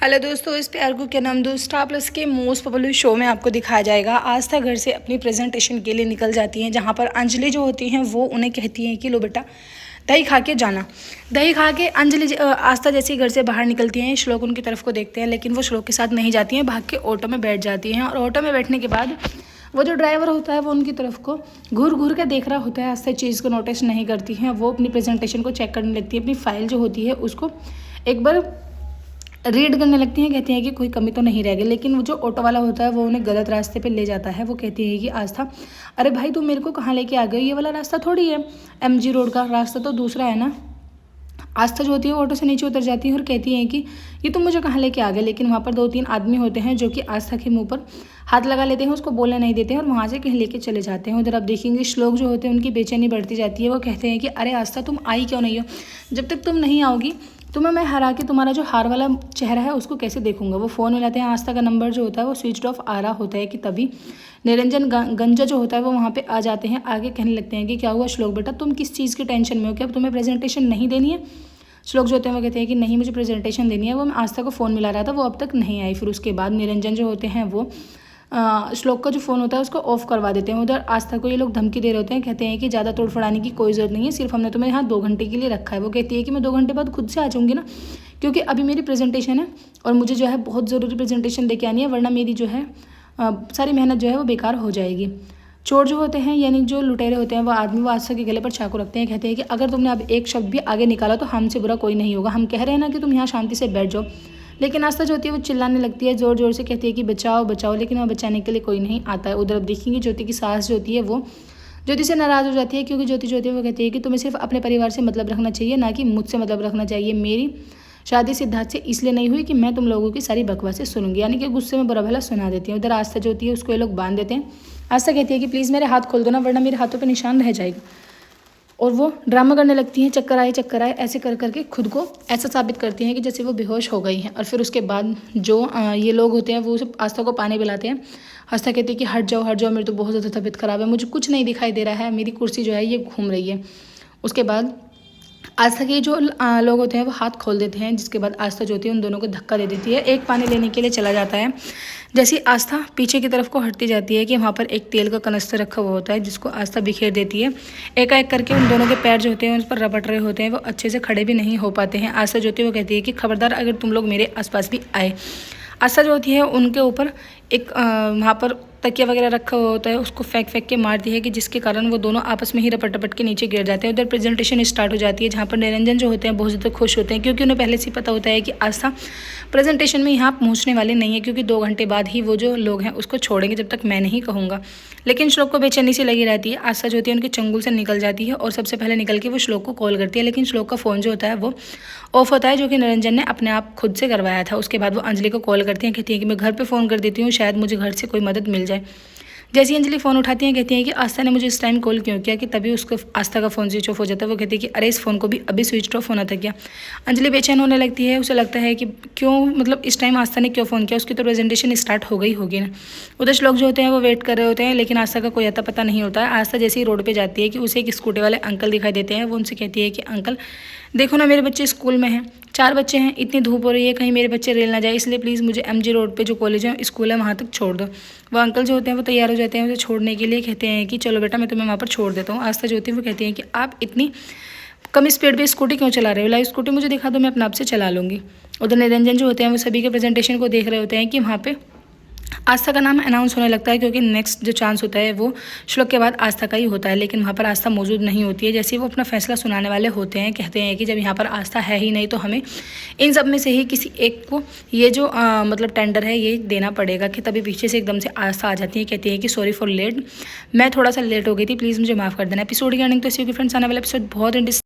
Hello दोस्तों, इस प्यार को क्या नाम दो स्टार प्लस के मोस्ट पॉपुलर शो में आपको दिखाया जाएगा। आस्था घर से अपनी प्रेजेंटेशन के लिए निकल जाती हैं, जहां पर अंजलि जो होती हैं वो उन्हें कहती हैं कि लो बेटा दही खा के जाना। दही खा के आस्था जैसे घर से बाहर निकलती हैं, श्लोक उनकी तरफ को देखते हैं, लेकिन वो श्लोक के साथ नहीं जाती हैं, भाग के ऑटो में बैठ जाती हैं। और ऑटो में बैठने के बाद वो जो ड्राइवर होता है वो उनकी तरफ को घूर घूर के देख रहा होता है। आस्था चीज़ को नोटिस नहीं करती हैं, वो अपनी प्रेजेंटेशन को चेक करने लगती है, अपनी फाइल जो होती है उसको एक बार रीड करने लगती हैं। कहती हैं कि कोई कमी तो नहीं रह गई, लेकिन वो जो ऑटो वाला होता है वो उन्हें गलत रास्ते पे ले जाता है। वो कहती है कि आस्था, अरे भाई तुम मेरे को कहाँ लेके आ गए, ये वाला रास्ता थोड़ी है, MG रोड का रास्ता तो दूसरा है ना। आस्था जो होती है ऑटो से नीचे उतर जाती है और कहती है कि ये तुम मुझे कहाँ लेके आ गए। लेकिन वहाँ पर 2-3 आदमी होते हैं जो कि आस्था के मुंह पर हाथ लगा लेते हैं, उसको बोलने नहीं देते हैं और वहाँ से कहीं लेके चले जाते हैं। उधर आप देखेंगे श्लोक जो होते हैं उनकी बेचैनी बढ़ती जाती है। वो कहते हैं कि अरे आस्था तुम आई क्यों नहीं हो, जब तक तुम नहीं आओगी तुम्हें मैं हरा के तुम्हारा जो हार वाला चेहरा है उसको कैसे देखूंगा। वो फ़ोन मिलाते हैं, आस्था का नंबर जो होता है वो स्विच ऑफ आ रहा होता है कि तभी निरंजन गंजा जो होता है वो वहाँ पे आ जाते हैं। आगे कहने लगते हैं कि क्या हुआ श्लोक बेटा, तुम किस चीज़ की टेंशन में हो, क्या तुम्हें प्रेजेंटेशन नहीं देनी है। श्लोक जो होते हैं वो कहते हैं कि नहीं मुझे प्रेजेंटेशन देनी है, वो मैं आस्था को फ़ोन मिला रहा था, वो अब तक नहीं आई। फिर उसके बाद निरंजन जो होते हैं वो श्लोक का जो फ़ोन होता है उसको ऑफ करवा देते हैं। उधर आस्था को ये लोग धमकी दे रहे होते हैं, कहते हैं कि ज़्यादा तोड़फड़ाने की कोई ज़रूरत नहीं है, सिर्फ हमने तुम्हें यहाँ 2 घंटे के लिए रखा है। वो कहती है कि मैं 2 घंटे बाद खुद से आ जाऊँगी ना, क्योंकि अभी मेरी प्रेजेंटेशन है और मुझे जो है बहुत ज़रूरी प्रेजेंटेशन देके आनी है, वरना मेरी जो है सारी मेहनत जो है वो बेकार हो जाएगी। चोर जो होते हैं यानी जो लुटेरे होते हैं वो आदमी वो आस्था के गले पर चाकू रखते हैं। कहते हैं कि अगर तुमने अब एक शब्द भी आगे निकाला तो हमसे बुरा कोई नहीं होगा, हम कह रहे हैं ना कि तुम यहाँ शांति से बैठ जाओ। लेकिन आस्था जो होती है वो चिल्लाने लगती है, ज़ोर ज़ोर से कहती है कि बचाओ बचाओ, लेकिन वहाँ बचाने के लिए कोई नहीं आता है। उधर अब देखेंगे ज्योति की सास जो होती है वो ज्योति से नाराज़ हो जाती है, क्योंकि ज्योति जो होती है वो कहती है कि तुम्हें सिर्फ अपने परिवार से मतलब रखना चाहिए, ना कि मुझसे मतलब रखना चाहिए। मेरी शादी सिद्धार्थ से इसलिए नहीं हुई कि मैं तुम लोगों की सारी बकवासें सुनूंगी, यानी कि गुस्से में बुरा भला सुना देती है। उधर आस्था जो होती है उसको ये लोग बांध देते हैं। आस्था कहती है कि प्लीज़ मेरे हाथ खोल दो ना, वरना मेरे हाथों पर निशान रह जाएगा। और वो ड्रामा करने लगती हैं, चक्कर आए ऐसे कर करके खुद को ऐसा साबित करती हैं कि जैसे वो बेहोश हो गई हैं। और फिर उसके बाद जो ये लोग होते हैं वो सब आस्था को पानी पिलाते हैं। आस्था कहती है कि हट जाओ मेरी तो बहुत ज़्यादा तबीयत ख़राब है, मुझे कुछ नहीं दिखाई दे रहा है, मेरी कुर्सी जो है ये घूम रही है। उसके बाद आस्था के जो लोग होते हैं वो हाथ खोल देते हैं, जिसके बाद आस्था जो होती है उन दोनों को धक्का दे देती है। एक पानी लेने के लिए चला जाता है। जैसी आस्था पीछे की तरफ को हटती जाती है कि वहाँ पर एक तेल का कनस्तर रखा हुआ होता है, जिसको आस्था बिखेर देती है। एक करके उन दोनों के पैर जो होते हैं उस पर रपट रहे होते हैं, वो अच्छे से खड़े भी नहीं हो पाते हैं। आस्था जो होती है वो कहती है कि खबरदार अगर तुम लोग मेरे आसपास भी आए। आस्था जो होती है उनके ऊपर एक वहाँ पर तकिया वगैरह रखा हुआ होता है, उसको फेंक के मारती है कि जिसके कारण वो दोनों आपस में ही रपट के नीचे गिर जाते हैं। उधर प्रेजेंटेशन स्टार्ट हो जाती है, जहाँ पर निरंजन जो होते हैं बहुत ज़्यादा खुश होते हैं, क्योंकि उन्हें पहले से पता होता है कि आस्था प्रेजेंटेशन में यहाँ पहुँचने वाले नहीं है, क्योंकि 2 घंटे बाद ही वो जो लोग हैं उसको छोड़ेंगे जब तक मैं नहीं कहूँगा। लेकिन श्लोक को बेचैनी से लगी रहती है। आस्था जो होती है उनके चंगुल से निकल जाती है और सबसे पहले निकल के वो श्लोक को कॉल करती है, लेकिन श्लोक का फ़ोन जो होता है वो ऑफ होता है, जो कि निरंजन ने अपने आप खुद से करवाया था। उसके बाद वो अंजलि को कॉल करती हैं, कहती हैं कि मैं घर पे फ़ोन कर देती हूँ, शायद मुझे घर से कोई मदद मिल जाए। जैसे अंजलि फ़ोन उठाती हैं कहती हैं कि आस्था ने मुझे इस टाइम कॉल क्यों किया, कि तभी उसको आस्था का फ़ोन स्विच ऑफ हो जाता है। वो कहती है कि अरे इस फ़ोन को भी अभी स्विच ऑफ होना था क्या। अंजलि बेचैन होने लगती है, उसे लगता है कि क्यों मतलब इस टाइम आस्था ने क्यों फ़ोन किया, उसकी तो प्रेजेंटेशन स्टार्ट हो गई होगी ना। उधर श्लोक जो होते हैं वो वेट कर रहे होते हैं, लेकिन आस्था का कोई अता पता नहीं होता है। आस्था जैसे ही रोड पर जाती है कि उसे एक स्कूटी वाले अंकल दिखाई देते हैं। वो उनसे कहती है कि अंकल देखो ना, मेरे बच्चे स्कूल में हैं, 4 बच्चे हैं, इतनी धूप हो रही है, कहीं मेरे बच्चे रेल ना जाए, इसलिए प्लीज़ मुझे MG रोड पे जो कॉलेज है स्कूल है वहाँ तक छोड़ दो। वो अंकल जो होते हैं वो तैयार हो जाते हैं उसे छोड़ने के लिए, कहते हैं कि चलो बेटा मैं तुम्हें वहाँ पर छोड़ देता हूँ। आस्था जो होती है वो कहती है कि आप इतनी कम स्पीड पे स्कूटी क्यों चला रहे हो, लाइव स्कूटी मुझे दिखा दो, मैं अपने आप से चला लूँगी। उधर निरंजन जो होते हैं वो सभी के प्रेजेंटेशन को देख रहे होते हैं कि वहाँ पे आस्था का नाम अनाउंस होने लगता है, क्योंकि नेक्स्ट जो चांस होता है वो श्लोक के बाद आस्था का ही होता है। लेकिन वहाँ पर आस्था मौजूद नहीं होती है। जैसे वो अपना फैसला सुनाने वाले होते हैं, कहते हैं कि जब यहाँ पर आस्था है ही नहीं तो हमें इन सब में से ही किसी एक को ये जो मतलब टेंडर है ये देना पड़ेगा। कि तभी पीछे से एकदम से आस्था आ जाती है, कहती है कि सॉरी फॉर लेट, मैं थोड़ा सा लेट हो गई थी, प्लीज़ मुझे माफ़ कर देना। एपिसोड की अर्निंग तो इसी फ्रेंड्स, आने वाला एपिसोड बहुत